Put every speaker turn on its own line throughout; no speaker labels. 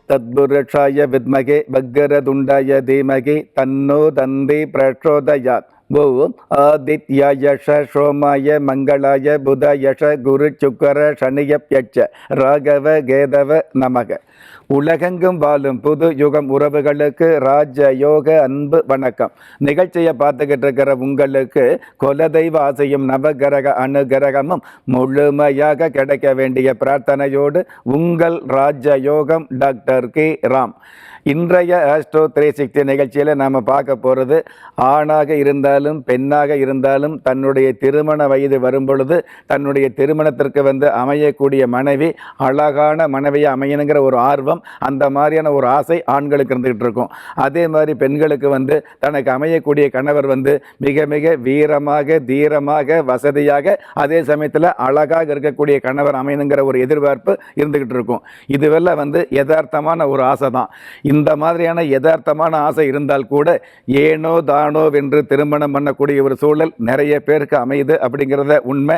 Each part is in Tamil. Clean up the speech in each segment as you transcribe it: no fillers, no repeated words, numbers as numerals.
தத்புருஷாய வித்மகே வக்கரதுண்டாய தீமகி தன்னோ தந்தி பிரச்சோதயாத். ஓம் ஆதித்யாயஷ சோமாய மங்களாய புதயஷ குரு சுக்கர சனியப்யட்ச ராகவ கேதவ நமக. உலகெங்கும் வாழும் புது யுகம் உறவுகளுக்கு ராஜ யோக அன்பு வணக்கம். நிகழ்ச்சியை பார்த்துக்கிட்டு இருக்கிற உங்களுக்கு குலதெய்வ ஆசையும் நவகிரக அனுகிரகமும் முழுமையாக கிடைக்க வேண்டிய பிரார்த்தனையோடு உங்கள் ராஜ யோகம் டாக்டர் கே ராம். இன்றைய ஆஸ்ட்ரோ 360 நிகழ்ச்சியில் நாம் பார்க்க போகிறது, ஆணாக இருந்தாலும் பெண்ணாக இருந்தாலும் தன்னுடைய திருமண வயது வரும் பொழுது தன்னுடைய திருமணத்திற்கு அமையக்கூடிய மனைவி அழகான மனைவியை அமையணுங்கிற ஒரு ஆர்வம், அந்த மாதிரியான ஒரு ஆசை ஆண்களுக்கு இருந்துகிட்டு இருக்கும். அதே மாதிரி பெண்களுக்கு தனக்கு அமையக்கூடிய கணவர் மிக மிக வீரமாக தீரமாக வசதியாக அதே சமயத்தில் அழகாக இருக்கக்கூடிய கணவர் அமையணுங்கிற ஒரு எதிர்பார்ப்பு இருந்துகிட்டு இருக்கும். இதுவெல்லாம் யதார்த்தமான ஒரு ஆசை தான். இந்த மாதிரியான யதார்த்தமான ஆசை இருந்தால் கூட ஏனோ தானோ வென்று திருமணம் பண்ணக்கூடிய ஒரு சூழல் நிறைய பேருக்கு அமையுது அப்படிங்கிறத உண்மை.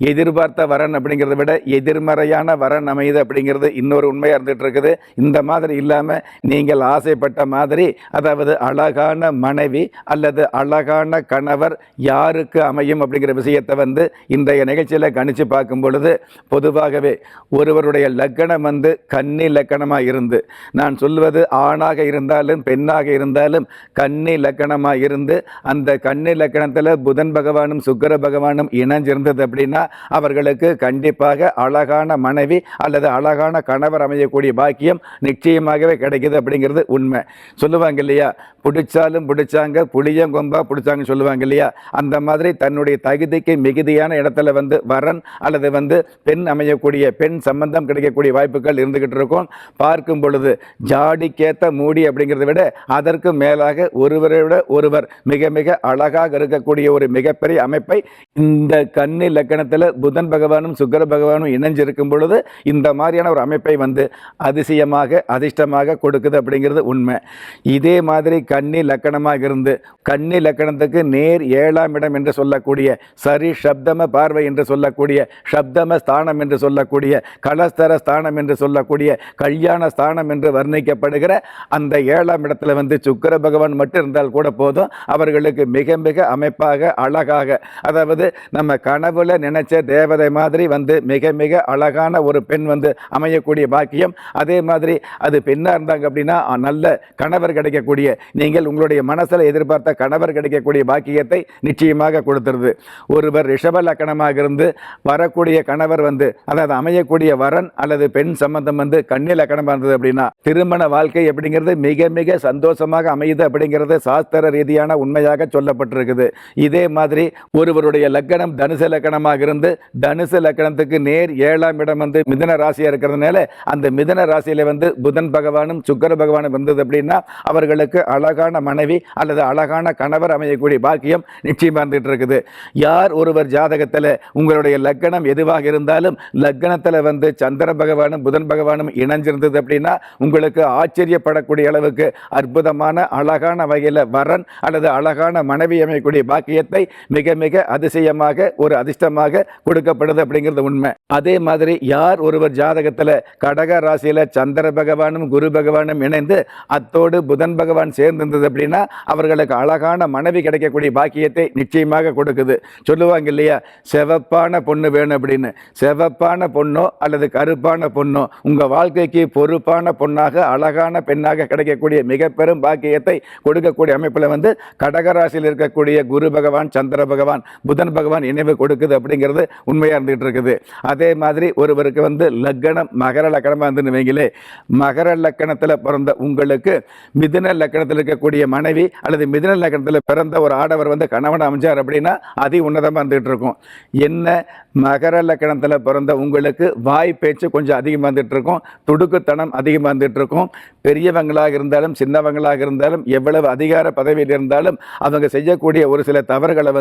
எதிர்பார்த்த வரன் அப்படிங்கிறத விட எதிர்மறையான வரன் அமையுது அப்படிங்கிறது இன்னொரு உண்மையாக இருந்துகிட்டு இருக்குது. இந்த மாதிரி இல்லாமல் நீங்கள் ஆசைப்பட்ட மாதிரி, அதாவது அழகான மனைவி அல்லது அழகான கணவர் யாருக்கு அமையும் அப்படிங்கிற விஷயத்தை இன்றைய நிகழ்ச்சியில் கணிச்சு பார்க்கும் பொழுது பொதுவாகவே ஒருவருடைய லக்கணம் கன்னி லக்கணமாக இருந்து, நான் சொல்வது ஆணாக இருந்தாலும் பெண்ணாக இருந்தாலும் கன்னி லக்கணமாக இருந்து அந்த கன்னி லக்கணத்தில் புதன் பகவானும் சுக்கிர பகவானும் இணைஞ்சிருந்தது அப்படின்னா அவர்களுக்கு கண்டிப்பாக அழகான மனைவி அல்லது அழகான கணவர் அமையக்கூடிய பாக்கியம் நிச்சயமாகவே கிடைக்குது அப்படிங்கிறது உண்மை. சொல்லுவாங்க இல்லையா, பிடிச்சாலும் பிடிச்சாங்க புளியங்கொம்பா பிடிச்சாங்கன்னு சொல்லுவாங்க இல்லையா, அந்த மாதிரி தன்னுடைய தகுதிக்கு மிகுதியான இடத்துல வரன் அல்லது பெண் அமையக்கூடிய பெண் சம்பந்தம் கிடைக்கக்கூடிய வாய்ப்புகள் இருந்துகிட்டு இருக்கும். பார்க்கும் பொழுது ஜாடிக்கேத்த மூடி அப்படிங்கிறத விட அதற்கு மேலாக ஒருவரை விட ஒருவர் மிக மிக அழகாக இருக்கக்கூடிய ஒரு மிகப்பெரிய அமைப்பை இந்த கன்னி லக்கணத்தில் புதன் பகவானும் சுக்கிர பகவானும் இணைஞ்சிருக்கும் பொழுது இந்த மாதிரியான ஒரு அமைப்பை அதிசயமாக அதிர்ஷ்டமாக கொடுக்குது அப்படிங்கிறது உண்மை. இதே மாதிரி கன்னி லக்கணமாக இருந்து கன்னி லக்கணத்துக்கு நேர் 7ஆம் இடம் என்று சொல்லக்கூடிய சரி சப்தம பார்வை என்று சொல்லக்கூடிய சப்தம ஸ்தானம் என்று சொல்லக்கூடிய கலஸ்தர ஸ்தானம் என்று சொல்லக்கூடிய கல்யாண ஸ்தானம் என்று வர்ணிக்கப்படுகிற அந்த 7ஆம் இடத்துல சுக்கிர பகவான் மட்டும் இருந்தால் கூட போதும், அவர்களுக்கு மிக மிக அமைப்பாக அழகாக, அதாவது நம்ம கனவுல நினைச்ச தேவதை மாதிரி மிக மிக அழகான ஒரு பெண் அமையக்கூடிய பாக்கியம். அதே மாதிரி அது பெண்ணா இருந்தாங்க அப்படின்னா நல்ல கணவர் கிடைக்கக்கூடிய, நீங்கள் உங்களுடைய மனசில் எதிர்பார்த்த கணவர் கிடைக்கக்கூடிய பாக்கியத்தை நிச்சயமாக கொடுத்துருது. ஒருவர் ரிஷப லக்கணமாக இருந்து வரக்கூடிய கணவர் அதாவது அமையக்கூடிய வரன் அல்லது பெண் சம்பந்தம் கன்னி லக்கணமாக இருந்தது அப்படின்னா திருமண வாழ்க்கை அப்படிங்கிறது மிக மிக சந்தோஷமாக அமையுது அப்படிங்கிறது சாஸ்திர ரீதியான உண்மையாக சொல்லப்பட்டிருக்குது. இதே மாதிரி ஒருவருடைய லக்கணம் தனுசு லக்கணமாக இருந்து தனுசு லக்கணத்துக்கு நேர் 7ஆம் இடம் மிதுன ராசியாக இருக்கிறதுனால அந்த மிதுன ராசியில புதன் பகவானும் சுக்கிர பகவானும் வந்தது அப்படின்னா அவர்களுக்கு அழகான மனைவி அல்லது அழகான கணவர் அமையக்கூடிய பாக்கியம் நிச்சயமா இருந்துட்டு இருக்குது. யார் ஒருவர் ஜாதகத்தில் உங்களுடைய லக்கணம் எதுவாக இருந்தாலும் லக்கணத்தில் சந்திர பகவானும் புதன் பகவானும் இணைஞ்சிருந்தது அப்படின்னா உங்களுக்கு ஆச்சரியப்படக்கூடிய அளவுக்கு அற்புதமான அழகான வகையில் வரன் அல்லது அழகான மனைவி அமையக்கூடிய பாக்கியத்தை மிக மிக அதிசயமாக ஒரு அதிர்ஷ்டமாக கொடுக்கப்படுது அப்படிங்கிறது உண்மை. அதே மாதிரி யார் ஒருவர் ஜாதகத்தில் கடக ராசியில் சந்திர பகவானும் குரு பகவானும் இணைந்து அத்தோடு புதன் பகவான் சேர்ந்திருந்தது அப்படின்னா அவர்களுக்கு அழகான மனைவி கிடைக்கக்கூடிய பாக்கியத்தை நிச்சயமாக கொடுக்குது. சொல்லுவாங்க இல்லையா, சிவப்பான பொண்ணு வேணும் அப்படின்னு. சிவப்பான பொண்ணோ அல்லது கருப்பான பொண்ணோ உங்க வாழ்க்கைக்கு பொறுப்பான பொண்ணாக அழகான பெண்ணாக கிடைக்கக்கூடிய மிக பெரும் பாக்கியத்தை கொடுக்கக்கூடிய அமைப்பில் கடகராசியில் இருக்கக்கூடிய குரு பகவான் சந்திர பகவான் புதன் பகவான் இணைவு கொடுக்குது அப்படிங்கிறது உண்மையாக இருந்துகிட்டு இருக்குது. அதே மாதிரி ஒருவருக்கு லக்கணம் மகர லக்கணமாக இருந்துன்னு வைங்களே, மகர லக்கணத்தில் பிறந்த உங்களுக்கு மிதுன லக்கணத்தில் இருக்கக்கூடிய மனைவி அல்லது மிதுன லக்கணத்தில் பிறந்த ஒரு ஆடவர் கணவன் அமைஞ்சார் அப்படின்னா அதி உன்னதமாக இருந்துகிட்டு இருக்கும். என்ன மகர லக்கணத்தில் பிறந்த உங்களுக்கு வாய் பேச்சு கொஞ்சம் அதிகமாக இருந்துகிட்டு இருக்கும், துடுக்குத்தனம் அதிகமாக இருந்துகிட்டு இருக்கும். பெரியவங்களாக இருந்தாலும் சின்னவங்களாக இருந்தாலும் எவ்வளவு அதிகார பதவியில் இருந்தாலும் அவங்க செய்யக்கூடிய ஒரு சில தவறுகளை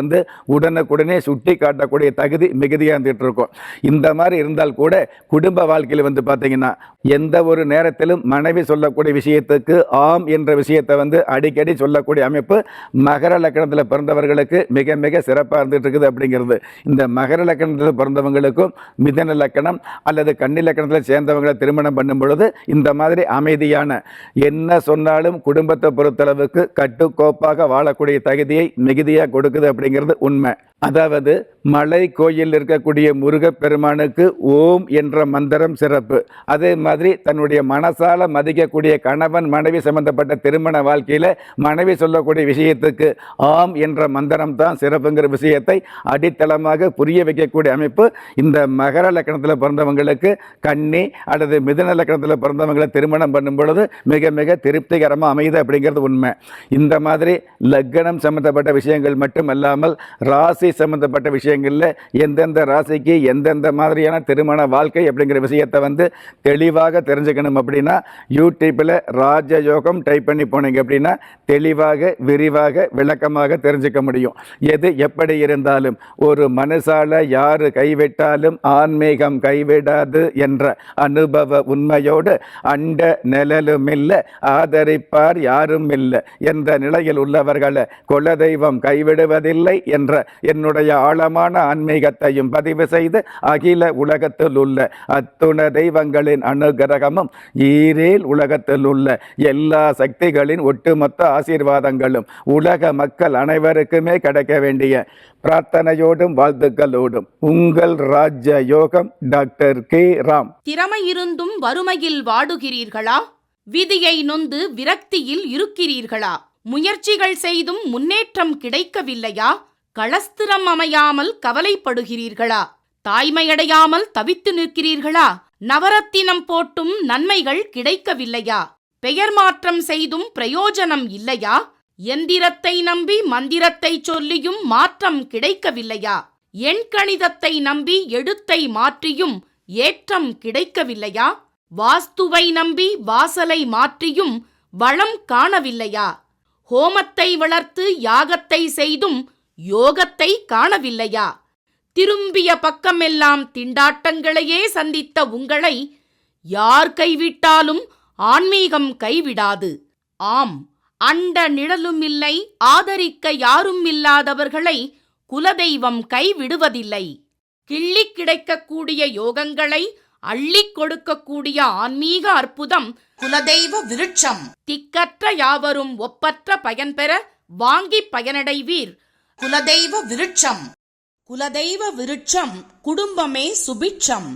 உடனுக்குடன் உடனே சுட்டி காட்டக்கூடிய தகுதி மிகுதியாக இருந்துகிட்டு இருக்கும். இந்த மாதிரி இருந்தால் கூட குடும்ப வாழ்க்கையில் வந்து பார்த்தீங்கன்னா எந்த ஒரு நேரத்திலும் மனைவி சொல்லக்கூடிய விஷயத்துக்கு ஆம் என்ற விஷயத்தை அடிக்கடி சொல்லக்கூடிய அமைப்பு மகர லக்கணத்தில் பிறந்தவர்களுக்கு மிக மிக சிறப்பாக இருந்துட்டு இருக்குது அப்படிங்கிறது. இந்த மகர லக்கணத்தில் பிறந்தவங்களுக்கும் மிதன லக்கணம் அல்லது கன்னி லக்கணத்தில் சேர்ந்தவங்களை திருமணம் பண்ணும் பொழுது இந்த மாதிரி அமைதியான என்ன சொன்னாலும் குடும்பத்தை பொறுத்தளவுக்கு கட்டுக்கோப்பாக வாழக்கூடிய தகுதியை மிகுதியாக கொடுக்குது அப்படிங்கிறது உண்மை. அதாவது மலை கோயில் இருக்கக்கூடிய முருகப்பெருமானுக்கு ஓம் என்ற மந்திரம் சிறப்பு. அதே மாதிரி தன்னுடைய மனசால மதிக்கக்கூடிய கணவன் மனைவி சம்பந்தப்பட்ட திருமண வாழ்க்கையில் மனைவி சொல்லக்கூடிய விஷயத்துக்கு ஆம் என்ற மந்திரம் தான் சிறப்புங்கிற விஷயத்தை அடித்தளமாக புரிய வைக்கக்கூடிய அமைப்பு இந்த மகர லக்கணத்தில் பிறந்தவங்களுக்கு கன்னி அல்லது மிதுன லக்கணத்தில் பிறந்தவங்களை திருமணம் பண்ணும் பொழுது மிக மிக திருப்திகரமாக அமையுது அப்படிங்கிறது உண்மை. இந்த மாதிரி லக்கணம் சம்பந்தப்பட்ட விஷயங்கள் மட்டுமல்லாமல் ராசி சம்பந்தப்பட்ட விஷயங்களில் எந்தெந்த ராசிக்கு எந்தெந்த மாதிரியான திருமண வாழ்க்கை அப்படிங்கிற விஷயத்தை தெளிவாக தெரிஞ்சுக்கணும் அப்படின்னா யூடியூப்பில் ராஜயோகம் டைப் பண்ணி போனீங்க அப்படின்னா தெளிவாக விரிவாக விளக்கமாக தெரிஞ்சுக்க முடியும். எது எப்படி இருந்தாலும் ஒரு மனசால யாரு கைவிட்டாலும் ஆன்மீகம் கைவிடாது என்ற அனுபவ உண்மையோடு அண்ட நிழலும் இல்லை ஆதரிப்பார் யாரும் இல்லை என்ற நிலையில் உள்ளவர்களை குலதெய்வம் கைவிடுவதில்லை என்ற என்னுடைய ஆழமான ஆன்மீகத்தையும் பதிவு செய்து அகில உலகத்தில் உள்ள அத்துண தெய்வங்களின் அனுகிரகமும் ஈரேல் உலகத்தில் உள்ள எல்லா சக்திகளின் ஒட்டுமொத்த ஆசீர்வாதங்களும் உலக மக்கள் அனைவருக்குமே கிடைக்க வேண்டிய பிரார்த்தனையோடும் வாழ்த்துக்களோடும் உங்கள் ராஜ யோகம் டாக்டர் கே ராம்.
திறமை இருந்தும் வறுமையில் வாடுகிறீர்களா? விதியை நொந்து விரக்தியில் இருக்கிறீர்களா? முயற்சிகள் செய்தும் முன்னேற்றம் கிடைக்கவில்லையா? களஸ்திரம் அமையாமல் கவலைப்படுகிறீர்களா? தாய்மையடையாமல் தவித்து நிற்கிறீர்களா? நவரத்தினம் போட்டும் நன்மைகள் கிடைக்கவில்லையா? பெயர் மாற்றம் செய்தும் பிரயோஜனம் இல்லையா? எந்திரத்தை நம்பி மந்திரத்தை சொல்லியும் மாற்றம் கிடைக்கவில்லையா? எண்கணிதத்தை நம்பி எழுத்தை மாற்றியும் ஏற்றம் கிடைக்கவில்லையா? வாஸ்துவை நம்பி வாசலை மாற்றியும் வளம் காணவில்லையா? ஹோமத்தை வளர்த்து யாகத்தை செய்தும் யோகத்தை காணவில்லையா? திரும்பிய பக்கமெல்லாம் திண்டாட்டங்களையே சந்தித்த உங்களை யார் கைவிட்டாலும் ஆன்மீகம் கைவிடாது. ஆம், அண்ட நிழலும் இல்லை ஆதரிக்க யாரும் இல்லாதவர்களை குலதெய்வம் கைவிடுவதில்லை. கிள்ளி கிடைக்கக்கூடிய யோகங்களை அள்ளிக் கொடுக்கக்கூடிய ஆன்மீக அற்புதம் குலதெய்வ விருட்சம். திக்கற்ற யாவரும் ஒப்பற்ற பயன்பெற வாங்கி பயனடைவீர். குலதெய்வ விருட்சம். குலதெய்வ விருட்சம் குடும்பமே சுபிட்சம்.